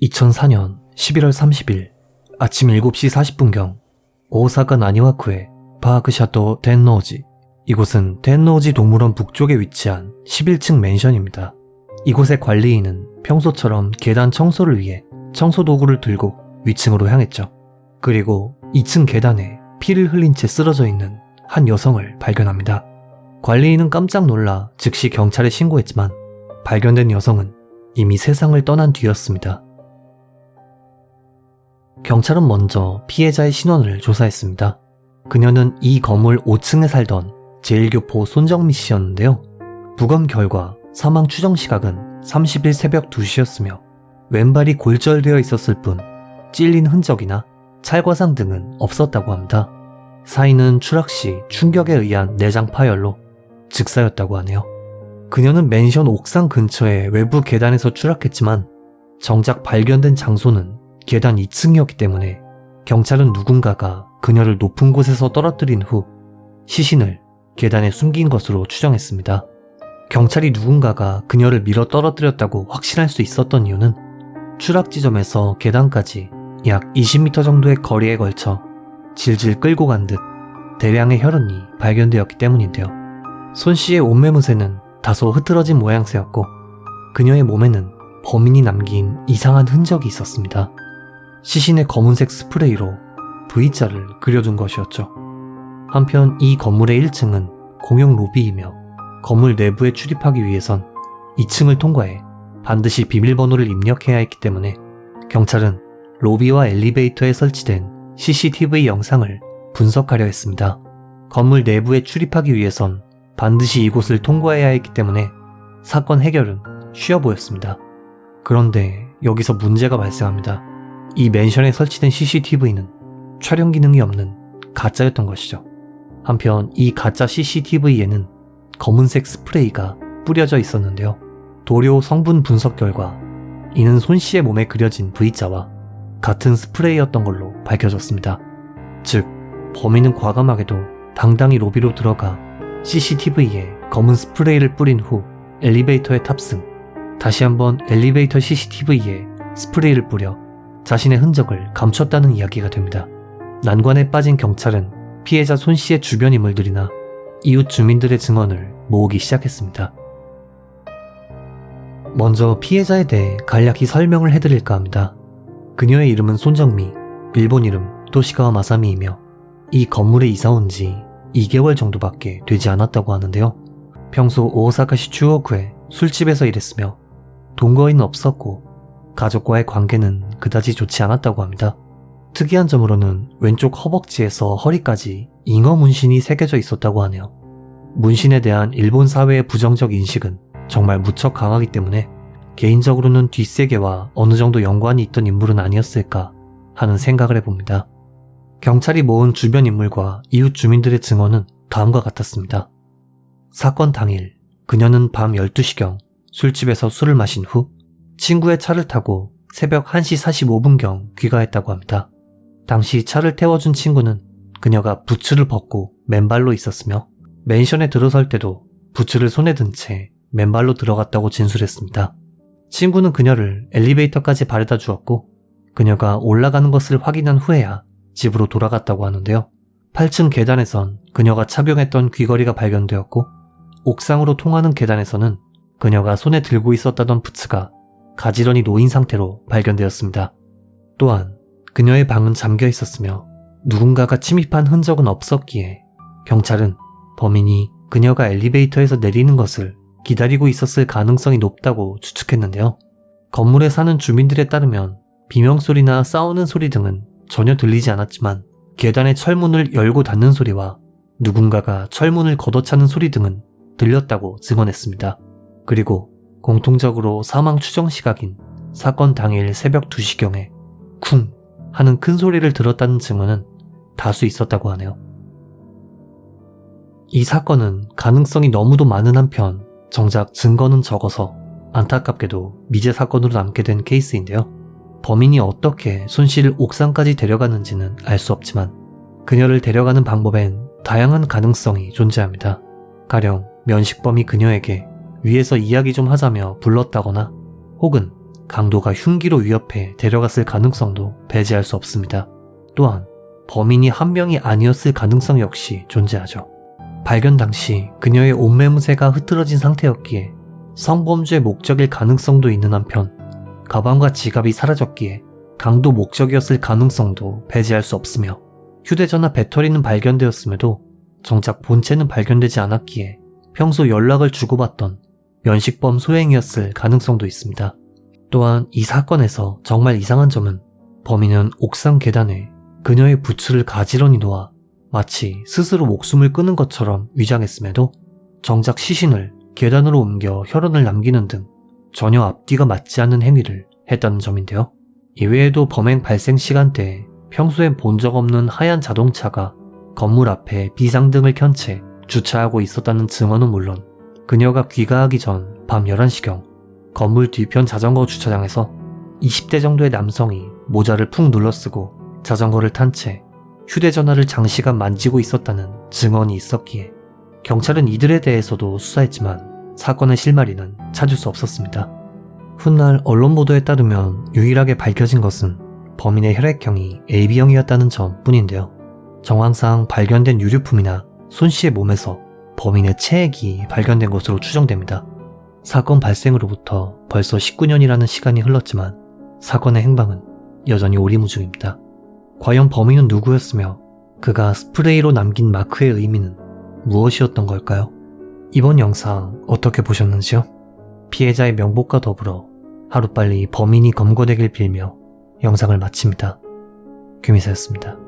2004년 11월 30일 아침 7시 40분경 오사카 나니와쿠의 파크샤토 텐노우지, 이곳은 텐노우지 동물원 북쪽에 위치한 11층 맨션입니다. 이곳의 관리인은 평소처럼 계단 청소를 위해 청소도구를 들고 위층으로 향했죠. 그리고 2층 계단에 피를 흘린 채 쓰러져 있는 한 여성을 발견합니다. 관리인은 깜짝 놀라 즉시 경찰에 신고했지만 발견된 여성은 이미 세상을 떠난 뒤였습니다. 경찰은 먼저 피해자의 신원을 조사했습니다. 그녀는 이 건물 5층에 살던 제1교포 손정미 씨였는데요. 부검 결과 사망 추정 시각은 30일 새벽 2시였으며 왼발이 골절되어 있었을 뿐 찔린 흔적이나 찰과상 등은 없었다고 합니다. 사인은 추락 시 충격에 의한 내장 파열로 즉사였다고 하네요. 그녀는 맨션 옥상 근처의 외부 계단에서 추락했지만 정작 발견된 장소는 계단 2층이었기 때문에 경찰은 누군가가 그녀를 높은 곳에서 떨어뜨린 후 시신을 계단에 숨긴 것으로 추정했습니다. 경찰이 누군가가 그녀를 밀어 떨어뜨렸다고 확신할 수 있었던 이유는 추락 지점에서 계단까지 약 20m 정도의 거리에 걸쳐 질질 끌고 간 듯 대량의 혈흔이 발견되었기 때문인데요. 손 씨의 옷매무새는 다소 흐트러진 모양새였고 그녀의 몸에는 범인이 남긴 이상한 흔적이 있었습니다. 시신의 검은색 스프레이로 V자를 그려둔 것이었죠. 한편 이 건물의 1층은 공용 로비이며 건물 내부에 출입하기 위해선 2층을 통과해 반드시 비밀번호를 입력해야 했기 때문에 경찰은 로비와 엘리베이터에 설치된 CCTV 영상을 분석하려 했습니다. 건물 내부에 출입하기 위해선 반드시 이곳을 통과해야 했기 때문에 사건 해결은 쉬워 보였습니다. 그런데 여기서 문제가 발생합니다. 이 맨션에 설치된 CCTV는 촬영 기능이 없는 가짜였던 것이죠. 한편 이 가짜 CCTV에는 검은색 스프레이가 뿌려져 있었는데요. 도료 성분 분석 결과 이는 손 씨의 몸에 그려진 V자와 같은 스프레이였던 걸로 밝혀졌습니다. 즉, 범인은 과감하게도 당당히 로비로 들어가 CCTV에 검은 스프레이를 뿌린 후 엘리베이터에 탑승, 다시 한번 엘리베이터 CCTV에 스프레이를 뿌려 자신의 흔적을 감췄다는 이야기가 됩니다. 난관에 빠진 경찰은 피해자 손 씨의 주변 인물들이나 이웃 주민들의 증언을 모으기 시작했습니다. 먼저 피해자에 대해 간략히 설명을 해드릴까 합니다. 그녀의 이름은 손정미, 일본 이름 토시가와 마사미이며 이 건물에 이사 온 지 2개월 정도밖에 되지 않았다고 하는데요. 평소 오사카시 추오구의 술집에서 일했으며 동거인은 없었고 가족과의 관계는 그다지 좋지 않았다고 합니다. 특이한 점으로는 왼쪽 허벅지에서 허리까지 잉어 문신이 새겨져 있었다고 하네요. 문신에 대한 일본 사회의 부정적 인식은 정말 무척 강하기 때문에 개인적으로는 뒷세계와 어느 정도 연관이 있던 인물은 아니었을까 하는 생각을 해봅니다. 경찰이 모은 주변 인물과 이웃 주민들의 증언은 다음과 같았습니다. 사건 당일 그녀는 밤 12시경 술집에서 술을 마신 후 친구의 차를 타고 새벽 1시 45분경 귀가했다고 합니다. 당시 차를 태워준 친구는 그녀가 부츠를 벗고 맨발로 있었으며 맨션에 들어설 때도 부츠를 손에 든 채 맨발로 들어갔다고 진술했습니다. 친구는 그녀를 엘리베이터까지 바래다 주었고 그녀가 올라가는 것을 확인한 후에야 집으로 돌아갔다고 하는데요. 8층 계단에선 그녀가 착용했던 귀걸이가 발견되었고 옥상으로 통하는 계단에서는 그녀가 손에 들고 있었다던 부츠가 가지런히 놓인 상태로 발견되었습니다. 또한 그녀의 방은 잠겨 있었으며 누군가가 침입한 흔적은 없었기에 경찰은 범인이 그녀가 엘리베이터에서 내리는 것을 기다리고 있었을 가능성이 높다고 추측했는데요. 건물에 사는 주민들에 따르면 비명소리나 싸우는 소리 등은 전혀 들리지 않았지만 계단의 철문을 열고 닫는 소리와 누군가가 철문을 걷어차는 소리 등은 들렸다고 증언했습니다. 그리고 공통적으로 사망 추정 시각인 사건 당일 새벽 2시경에 쿵 하는 큰 소리를 들었다는 증언은 다수 있었다고 하네요. 이 사건은 가능성이 너무도 많은 한편 정작 증거는 적어서 안타깝게도 미제 사건으로 남게 된 케이스인데요. 범인이 어떻게 손 씨를 옥상까지 데려갔는지는 알 수 없지만 그녀를 데려가는 방법엔 다양한 가능성이 존재합니다. 가령 면식범이 그녀에게 위에서 이야기 좀 하자며 불렀다거나 혹은 강도가 흉기로 위협해 데려갔을 가능성도 배제할 수 없습니다. 또한 범인이 한 명이 아니었을 가능성 역시 존재하죠. 발견 당시 그녀의 옷매무새가 흐트러진 상태였기에 성범죄의 목적일 가능성도 있는 한편 가방과 지갑이 사라졌기에 강도 목적이었을 가능성도 배제할 수 없으며 휴대전화 배터리는 발견되었음에도 정작 본체는 발견되지 않았기에 평소 연락을 주고받던 면식범 소행이었을 가능성도 있습니다. 또한 이 사건에서 정말 이상한 점은 범인은 옥상 계단에 그녀의 부츠를 가지런히 놓아 마치 스스로 목숨을 끊은 것처럼 위장했음에도 정작 시신을 계단으로 옮겨 혈흔을 남기는 등 전혀 앞뒤가 맞지 않는 행위를 했다는 점인데요. 이외에도 범행 발생 시간대에 평소엔 본 적 없는 하얀 자동차가 건물 앞에 비상등을 켠 채 주차하고 있었다는 증언은 물론 그녀가 귀가하기 전 밤 11시경 건물 뒤편 자전거 주차장에서 20대 정도의 남성이 모자를 푹 눌러쓰고 자전거를 탄 채 휴대전화를 장시간 만지고 있었다는 증언이 있었기에 경찰은 이들에 대해서도 수사했지만 사건의 실마리는 찾을 수 없었습니다. 훗날 언론 보도에 따르면 유일하게 밝혀진 것은 범인의 혈액형이 AB형이었다는 점 뿐인데요. 정황상 발견된 유류품이나 손 씨의 몸에서 범인의 체액이 발견된 것으로 추정됩니다. 사건 발생으로부터 벌써 19년이라는 시간이 흘렀지만 사건의 행방은 여전히 오리무중입니다. 과연 범인은 누구였으며 그가 스프레이로 남긴 마크의 의미는 무엇이었던 걸까요? 이번 영상 어떻게 보셨는지요? 피해자의 명복과 더불어 하루빨리 범인이 검거되길 빌며 영상을 마칩니다. 규미사였습니다.